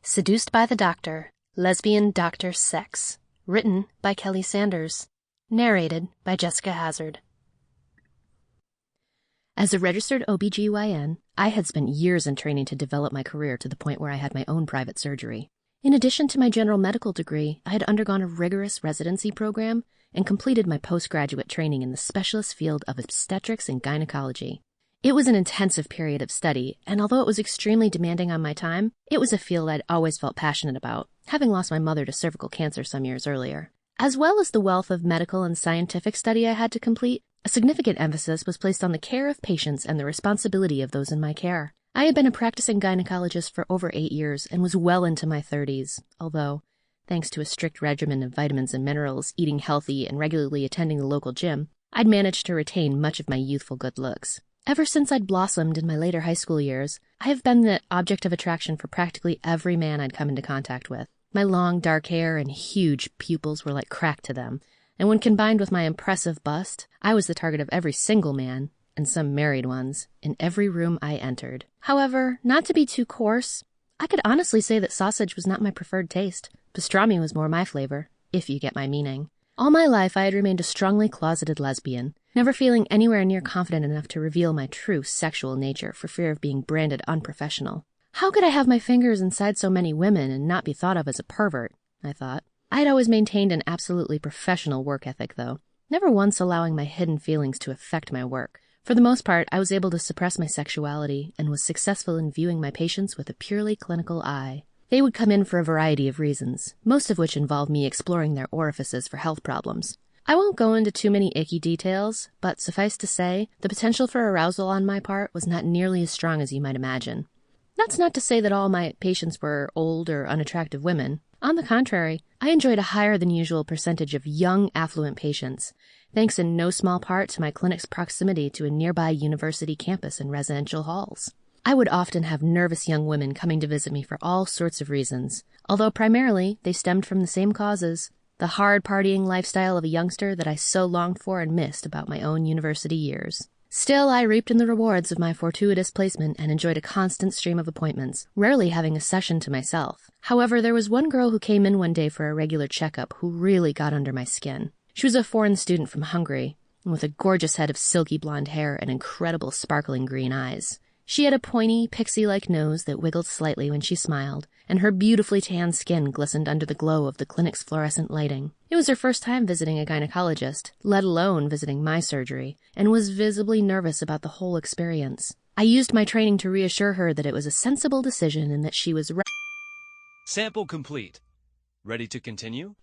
Seduced by the Doctor, Lesbian Doctor Sex. Written by Kelly Sanders. Narrated by Jessica Hazard. As a registered OBGYN, I had spent years in training to develop my career to the point where I had my own private surgery. In addition to my general medical degree, I had undergone a rigorous residency program and completed my postgraduate training in the specialist field of obstetrics and gynecology. It was an intensive period of study, and although it was extremely demanding on my time, it was a field I'd always felt passionate about, having lost my mother to cervical cancer some years earlier. As well as the wealth of medical and scientific study I had to complete, a significant emphasis was placed on the care of patients and the responsibility of those in my care. I had been a practicing gynecologist for over 8 years and was well into my 30s, although, thanks to a strict regimen of vitamins and minerals, eating healthy, and regularly attending the local gym, I'd managed to retain much of my youthful good looks. Ever since I'd blossomed in my later high school years, I have been the object of attraction for practically every man I'd come into contact with. My long, dark hair and huge pupils were like crack to them, and when combined with my impressive bust, I was the target of every single man, and some married ones, in every room I entered. However, not to be too coarse, I could honestly say that sausage was not my preferred taste. Pastrami was more my flavor, if you get my meaning. All my life I had remained a strongly closeted lesbian, never feeling anywhere near confident enough to reveal my true sexual nature for fear of being branded unprofessional. How could I have my fingers inside so many women and not be thought of as a pervert? I thought. I had always maintained an absolutely professional work ethic, though, never once allowing my hidden feelings to affect my work. For the most part, I was able to suppress my sexuality and was successful in viewing my patients with a purely clinical eye. They would come in for a variety of reasons, most of which involved me exploring their orifices for health problems. I won't go into too many icky details, but suffice to say, the potential for arousal on my part was not nearly as strong as you might imagine. That's not to say that all my patients were old or unattractive women. On the contrary, I enjoyed a higher than usual percentage of young, affluent patients, thanks in no small part to my clinic's proximity to a nearby university campus and residential halls. I would often have nervous young women coming to visit me for all sorts of reasons, although primarily they stemmed from the same causes, the hard partying lifestyle of a youngster that I so longed for and missed about my own university years. Still, I reaped in the rewards of my fortuitous placement and enjoyed a constant stream of appointments, rarely having a session to myself. However, there was one girl who came in one day for a regular checkup who really got under my skin. She was a foreign student from Hungary, with a gorgeous head of silky blonde hair and incredible sparkling green eyes. She had a pointy, pixie-like nose that wiggled slightly when she smiled, and her beautifully tanned skin glistened under the glow of the clinic's fluorescent lighting. It was her first time visiting a gynecologist, let alone visiting my surgery, and was visibly nervous about the whole experience. I used my training to reassure her that it was a sensible decision and that she was Sample complete. Ready to continue?